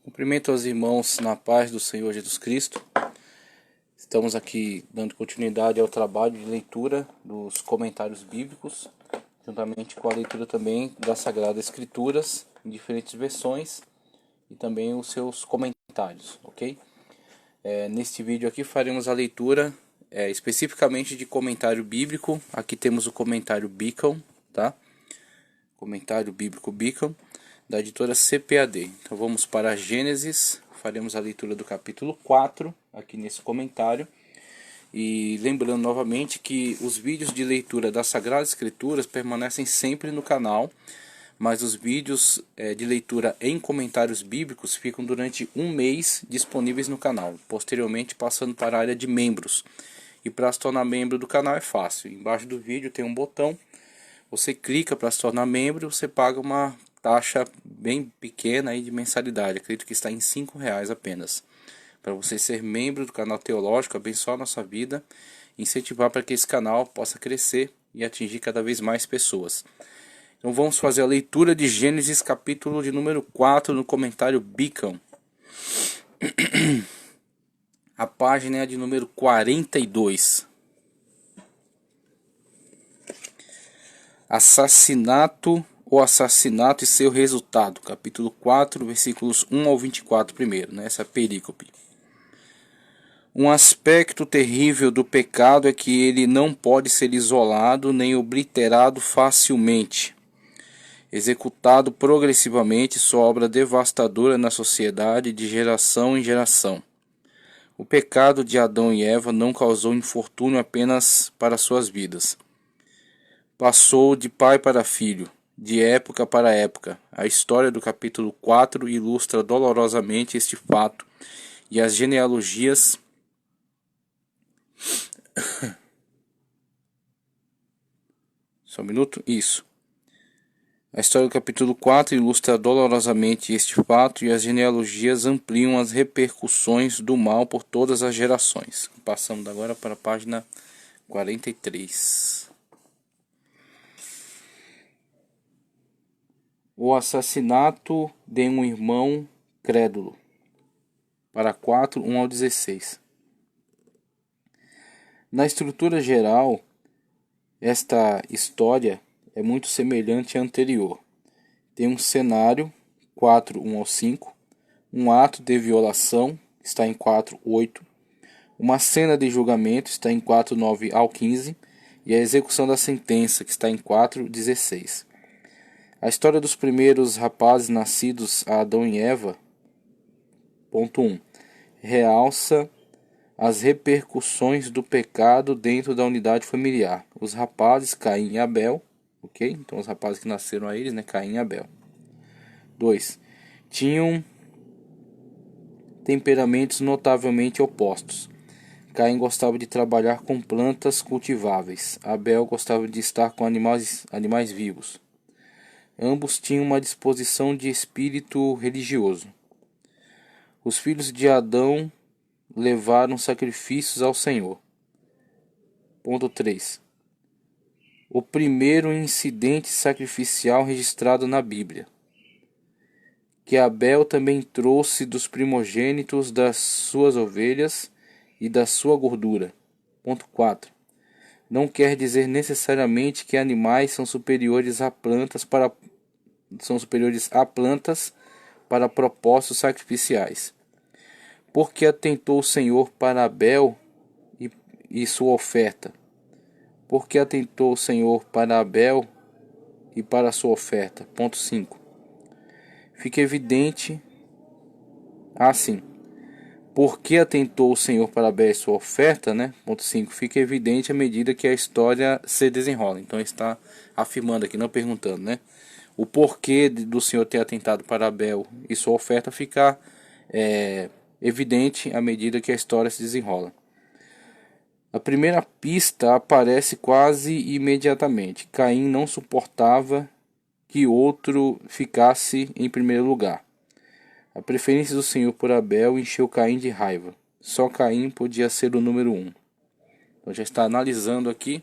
Cumprimento aos irmãos na paz do Senhor Jesus Cristo. Estamos aqui dando continuidade ao trabalho de leitura dos comentários bíblicos, juntamente com a leitura também das Sagradas Escrituras, em diferentes versões, e também os seus comentários, ok? Neste vídeo aqui faremos a leitura especificamente de comentário bíblico. Aqui temos o comentário Beacon, tá? Comentário bíblico Beacon, da editora CPAD. Então vamos para Gênesis, faremos a leitura do capítulo 4 aqui nesse comentário. E lembrando novamente que os vídeos de leitura das Sagradas Escrituras permanecem sempre no canal, mas os vídeos de leitura em comentários bíblicos ficam durante um mês disponíveis no canal, posteriormente passando para a área de membros. E para se tornar membro do canal é fácil, embaixo do vídeo tem um botão, você clica para se tornar membro e você paga uma taxa bem pequena aí de mensalidade, acredito que está em R$5 apenas, para você ser membro do canal teológico, abençoar a nossa vida, incentivar para que esse canal possa crescer e atingir cada vez mais pessoas. Então vamos fazer a leitura de Gênesis capítulo de número 4 no comentário Beacon. A página é a de número 42. Assassinato ou assassinato e seu resultado. Capítulo 4, versículos 1 ao 24 primeiro, né? Essa perícope. Um aspecto terrível do pecado é que ele não pode ser isolado nem obliterado facilmente. Executado progressivamente, sua obra devastadora na sociedade de geração em geração. O pecado de Adão e Eva não causou infortúnio apenas para suas vidas. Passou de pai para filho, de época para época. A história do capítulo 4 ilustra dolorosamente este fato, e as genealogias Só um minuto? Isso. A história do capítulo 4 ilustra dolorosamente este fato, e as genealogias ampliam as repercussões do mal por todas as gerações. Passamos agora para a página 43. O assassinato de um irmão crédulo. Para 4, 1 ao 16. Na estrutura geral, esta história é muito semelhante à anterior. Tem um cenário, 4, 1 ao 5, um ato de violação, está em 4, 8, uma cena de julgamento, está em 4, 9 ao 15, e a execução da sentença, que está em 4, 16. A história dos primeiros rapazes nascidos a Adão e Eva, ponto 1, realça as repercussões do pecado dentro da unidade familiar. Os rapazes Caim e Abel, ok? Então os rapazes que nasceram a eles, né? Caim e Abel. 2. Tinham temperamentos notavelmente opostos. Caim gostava de trabalhar com plantas cultiváveis. Abel gostava de estar com animais vivos. Ambos tinham uma disposição de espírito religioso. Os filhos de Adão levaram sacrifícios ao Senhor. Ponto 3. O primeiro incidente sacrificial registrado na Bíblia. Que Abel também trouxe dos primogênitos das suas ovelhas e da sua gordura. Ponto 4. Não quer dizer necessariamente que animais são superiores a plantas para propósitos sacrificiais. Porque atentou o Senhor para Abel e sua oferta? Porque atentou o Senhor para Abel e para sua oferta? Ponto 5. Fica evidente assim. Porque atentou o Senhor para Abel e sua oferta, né? Ponto 5. Fica evidente à medida que a história se desenrola. Então está afirmando aqui, não perguntando, né? O porquê do Senhor ter atentado para Abel e sua oferta fica evidente à medida que a história se desenrola. A primeira pista aparece quase imediatamente. Caim não suportava que outro ficasse em primeiro lugar. A preferência do Senhor por Abel encheu Caim de raiva. Só Caim podia ser o número 1. Então já está analisando aqui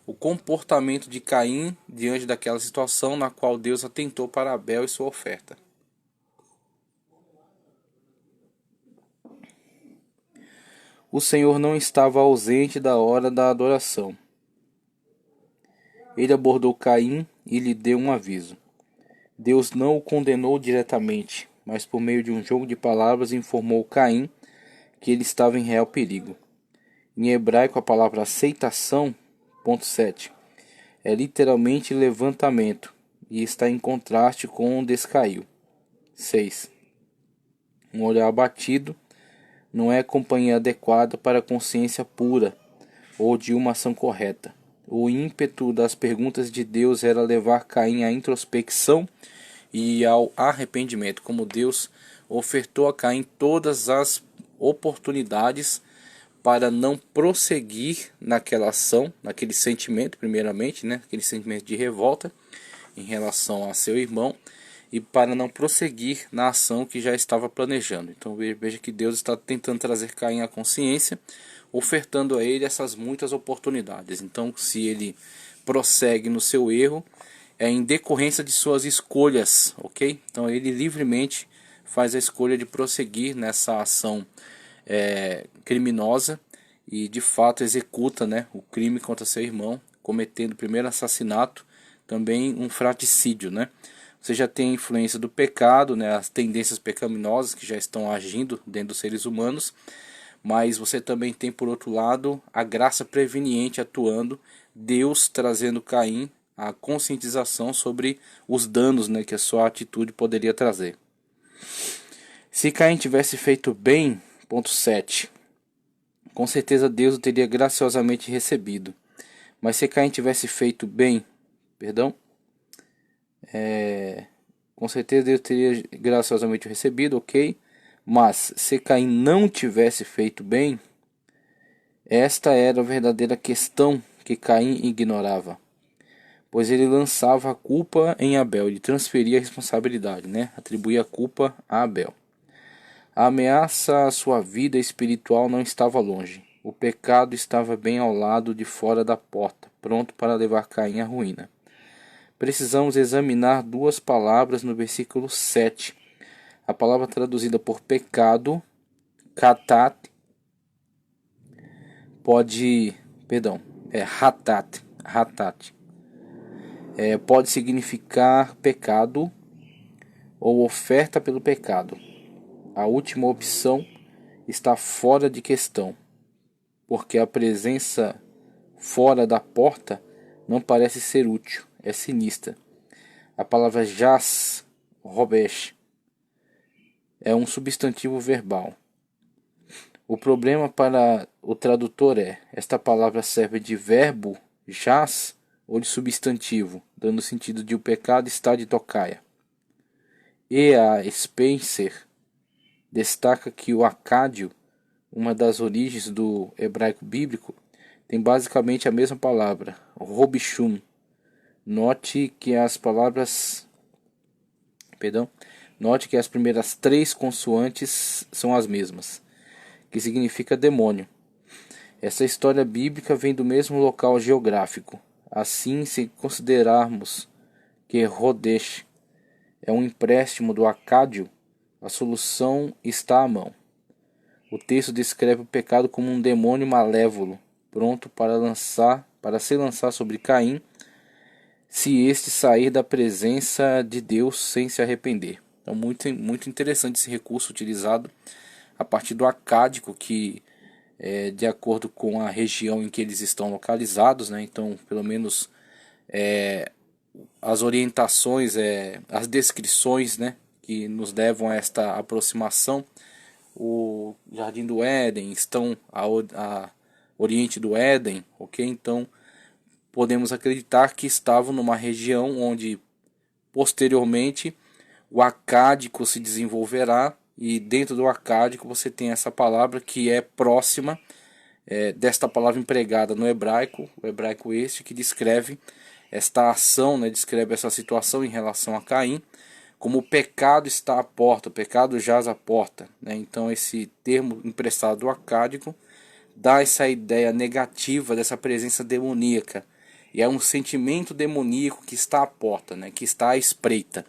o comportamento de Caim diante daquela situação na qual Deus atentou para Abel e sua oferta. O Senhor não estava ausente da hora da adoração. Ele abordou Caim e lhe deu um aviso. Deus não o condenou diretamente, mas por meio de um jogo de palavras informou Caim que ele estava em real perigo. Em hebraico, a palavra aceitação, ponto 7, é literalmente levantamento e está em contraste com descaiu. 6. Um olhar abatido não é a companhia adequada para a consciência pura ou de uma ação correta. O ímpeto das perguntas de Deus era levar Caim à introspecção e ao arrependimento, como Deus ofertou a Caim todas as oportunidades para não prosseguir naquela ação, naquele sentimento, primeiramente, né, aquele sentimento de revolta em relação a seu irmão, e para não prosseguir na ação que já estava planejando. Então veja que Deus está tentando trazer Caim à consciência, ofertando a ele essas muitas oportunidades. Então, se ele prossegue no seu erro, é em decorrência de suas escolhas, ok? Então ele livremente faz a escolha de prosseguir nessa ação criminosa e de fato executa, né, o crime contra seu irmão, cometendo primeiro assassinato, também um fratricídio, né? Você já tem a influência do pecado, né, as tendências pecaminosas que já estão agindo dentro dos seres humanos, mas você também tem, por outro lado, a graça preveniente atuando, Deus trazendo Caim a conscientização sobre os danos, né, que a sua atitude poderia trazer. Se Caim tivesse feito bem, ponto 7, com certeza Deus o teria graciosamente recebido. Mas se Caim tivesse feito bem, com certeza Deus teria graciosamente recebido, ok? Mas se Caim não tivesse feito bem, esta era a verdadeira questão que Caim ignorava. Pois ele lançava a culpa em Abel, ele transferia a responsabilidade, né? Atribuía a culpa a Abel. A ameaça à sua vida espiritual não estava longe. O pecado estava bem ao lado de fora da porta, pronto para levar Caim à ruína. Precisamos examinar duas palavras no versículo 7. A palavra traduzida por pecado, katat, ratat. Pode significar pecado ou oferta pelo pecado. A última opção está fora de questão, porque a presença fora da porta não parece ser útil, é sinistra. A palavra jaz, robesh, é um substantivo verbal. O problema para o tradutor esta palavra serve de verbo, jaz, ou de substantivo, dando o sentido de o pecado está de tocaia. E a Spencer destaca que o acádio, uma das origens do hebraico bíblico, tem basicamente a mesma palavra, robishum. Note que as primeiras 3 consoantes são as mesmas, que significa demônio. Essa história bíblica vem do mesmo local geográfico. Assim, se considerarmos que Rodesh é um empréstimo do acádio, a solução está à mão. O texto descreve o pecado como um demônio malévolo, pronto para se lançar sobre Caim, se este sair da presença de Deus sem se arrepender. Então, muito interessante esse recurso utilizado a partir do acádico, que de acordo com a região em que eles estão localizados, né? Então, pelo menos as orientações, as descrições, né, que nos levam a esta aproximação. O Jardim do Éden estão a oriente do Éden, ok? Então podemos acreditar que estavam numa região onde posteriormente o acádico se desenvolverá, e dentro do acádico você tem essa palavra que é próxima desta palavra empregada no hebraico, o hebraico este, que descreve esta ação, né, descreve essa situação em relação a Caim, como o pecado está à porta, o pecado jaz à porta, né? Então esse termo emprestado do acádico dá essa ideia negativa dessa presença demoníaca E é um sentimento demoníaco que está à porta, né? Que está à espreita.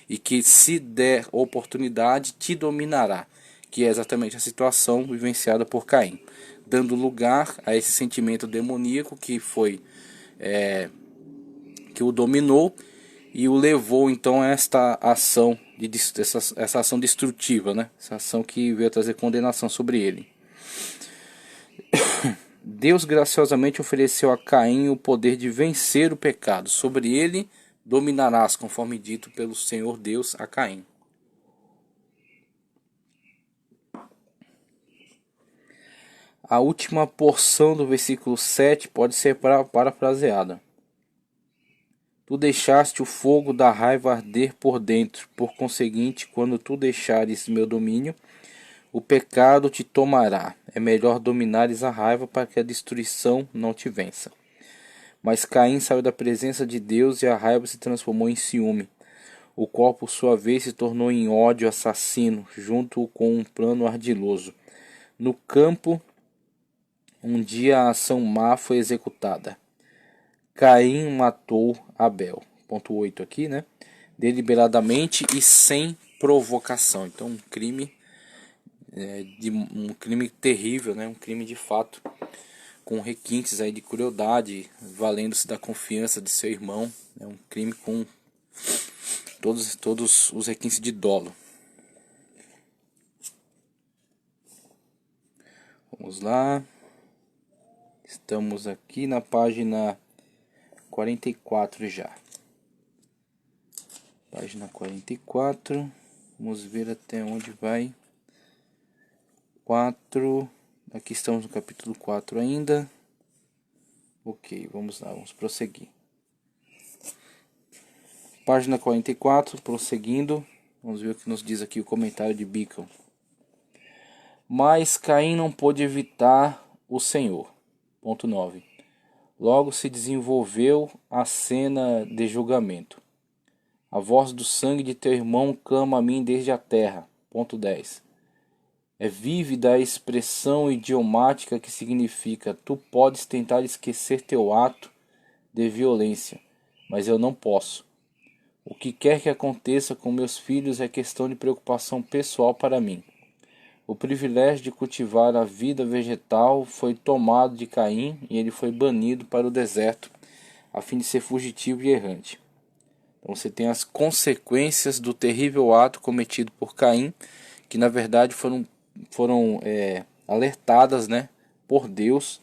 E que, se der oportunidade, te dominará. Que é exatamente a situação vivenciada por Caim, dando lugar a esse sentimento demoníaco que o dominou e o levou então a esta ação essa ação destrutiva, né? Essa ação que veio trazer condenação sobre ele. Deus graciosamente ofereceu a Caim o poder de vencer o pecado. Sobre ele dominarás, conforme dito pelo Senhor Deus a Caim. A última porção do versículo 7 pode ser parafraseada. Tu deixaste o fogo da raiva arder por dentro, por conseguinte, quando tu deixares meu domínio, o pecado te tomará. É melhor dominares a raiva para que a destruição não te vença. Mas Caim saiu da presença de Deus e a raiva se transformou em ciúme, o qual por sua vez se tornou em ódio assassino, junto com um plano ardiloso. No campo, um dia a ação má foi executada. Caim matou Abel. Ponto 8 aqui, né? Deliberadamente e sem provocação. Então, um crime terrível, né? Um crime de fato, com requintes aí de crueldade, valendo-se da confiança de seu irmão. É um crime com todos os requintes de dolo. Vamos lá. Estamos aqui na página 44 já. Página 44. Vamos ver até onde vai. 4. Aqui estamos no capítulo 4 ainda. Ok, vamos lá, vamos prosseguir. Página 44, prosseguindo. Vamos ver o que nos diz aqui o comentário de Beacon. Mas Caim não pôde evitar o Senhor. Ponto 9. Logo se desenvolveu a cena de julgamento. A voz do sangue de teu irmão clama a mim desde a terra. Ponto 10. É vívida a expressão idiomática que significa: tu podes tentar esquecer teu ato de violência, mas eu não posso. O que quer que aconteça com meus filhos é questão de preocupação pessoal para mim. O privilégio de cultivar a vida vegetal foi tomado de Caim e ele foi banido para o deserto, a fim de ser fugitivo e errante. Então você tem as consequências do terrível ato cometido por Caim, que na verdade foram alertadas, né, por Deus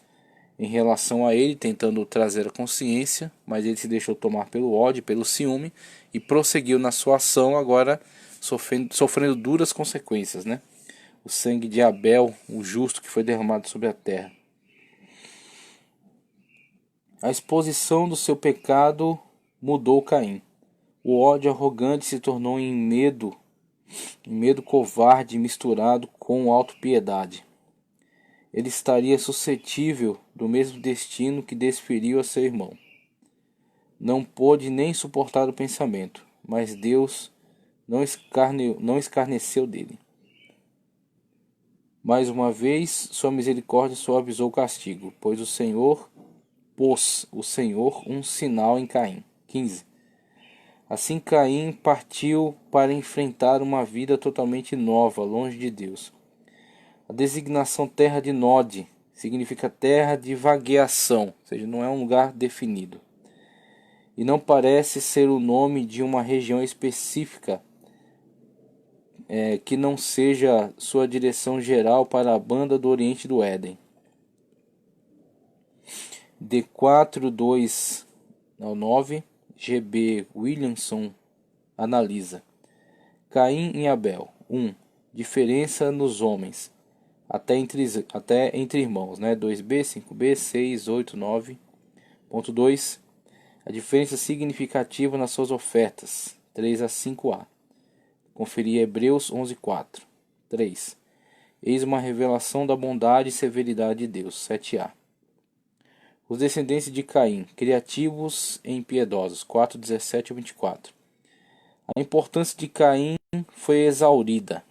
em relação a ele, tentando trazer a consciência, mas ele se deixou tomar pelo ódio, pelo ciúme e prosseguiu na sua ação, agora sofrendo duras consequências, né? O sangue de Abel, o justo, que foi derramado sobre a terra. A exposição do seu pecado mudou Caim. O ódio arrogante se tornou em medo covarde misturado com autopiedade. Ele estaria suscetível do mesmo destino que desferiu a seu irmão. Não pôde nem suportar o pensamento, mas Deus não escarneceu dele. Mais uma vez, sua misericórdia suavizou o castigo, pois pôs o Senhor um sinal em Caim. 15. Assim Caim partiu para enfrentar uma vida totalmente nova, longe de Deus. A designação terra de Nod significa terra de vagueação, ou seja, não é um lugar definido. E não parece ser o nome de uma região específica que não seja sua direção geral para a banda do Oriente do Éden. D4, 2 ao 9, G.B. Williamson analisa. Caim e Abel. 1. Diferença nos homens. Até entre irmãos, né? 2b, 5b, 6, 8, 9. Ponto 2. A diferença significativa nas suas ofertas. 3 a 5a. Conferir Hebreus 11:4. 3. Eis uma revelação da bondade e severidade de Deus. 7a. Os descendentes de Caim, criativos e impiedosos. 4:17 a 24. A importância de Caim foi exaurida,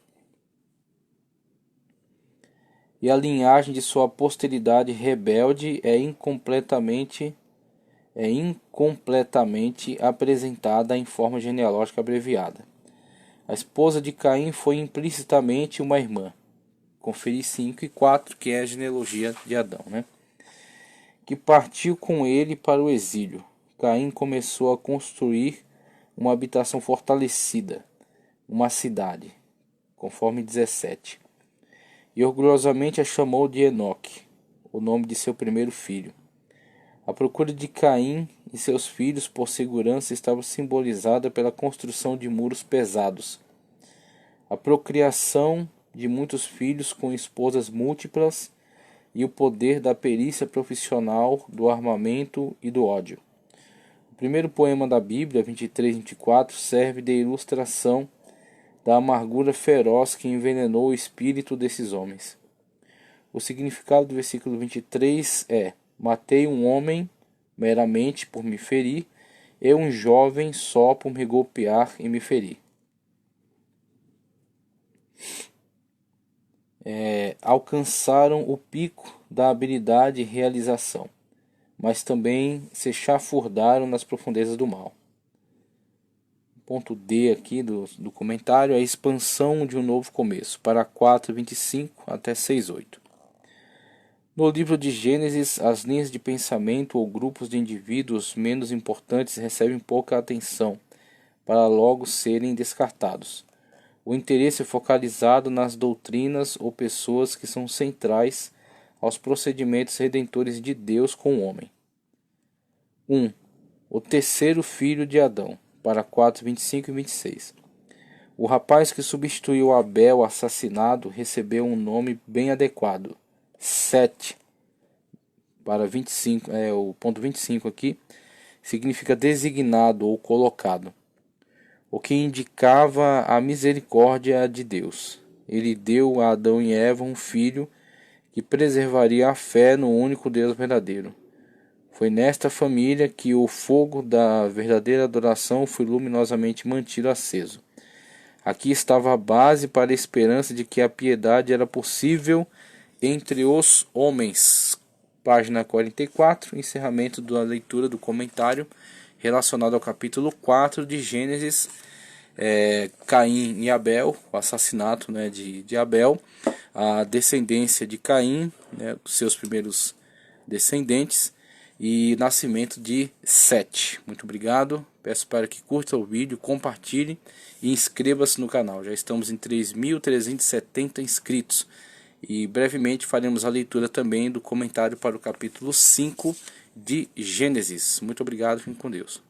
e a linhagem de sua posteridade rebelde é incompletamente é incompletamente apresentada em forma genealógica abreviada. A esposa de Caim foi implicitamente uma irmã. Conferi 5 e 4, que é a genealogia de Adão, né? Que partiu com ele para o exílio. Caim começou a construir uma habitação fortalecida, uma cidade, conforme 17. E orgulhosamente a chamou de Enoque, o nome de seu primeiro filho. A procura de Caim e seus filhos por segurança estava simbolizada pela construção de muros pesados. A procriação de muitos filhos com esposas múltiplas e o poder da perícia profissional do armamento e do ódio. O primeiro poema da Bíblia, 23-24, serve de ilustração da amargura feroz que envenenou o espírito desses homens. O significado do versículo 23 é: matei um homem meramente por me ferir, e um jovem só por me golpear e me ferir. Alcançaram o pico da habilidade e realização, mas também se chafurdaram nas profundezas do mal. Ponto D aqui do comentário é a expansão de um novo começo, para 4:25 até 6:8. No livro de Gênesis, as linhas de pensamento ou grupos de indivíduos menos importantes recebem pouca atenção, para logo serem descartados. O interesse é focalizado nas doutrinas ou pessoas que são centrais aos procedimentos redentores de Deus com o homem. 1. O terceiro filho de Adão, para 4:25 e 26. O rapaz que substituiu Abel assassinado recebeu um nome bem adequado. 7 para 25, o ponto 25 aqui, significa designado ou colocado, o que indicava a misericórdia de Deus. Ele deu a Adão e Eva um filho que preservaria a fé no único Deus verdadeiro. Foi nesta família que o fogo da verdadeira adoração foi luminosamente mantido aceso. Aqui estava a base para a esperança de que a piedade era possível entre os homens. Página 44, encerramento da leitura do comentário relacionado ao capítulo 4 de Gênesis, Caim e Abel, o assassinato, né, de Abel, a descendência de Caim, né, seus primeiros descendentes, e nascimento de Sete. Muito obrigado, peço para que curta o vídeo, compartilhe e inscreva-se no canal. Já estamos em 3.370 inscritos. E brevemente faremos a leitura também do comentário para o capítulo 5 de Gênesis. Muito obrigado, fiquem com Deus.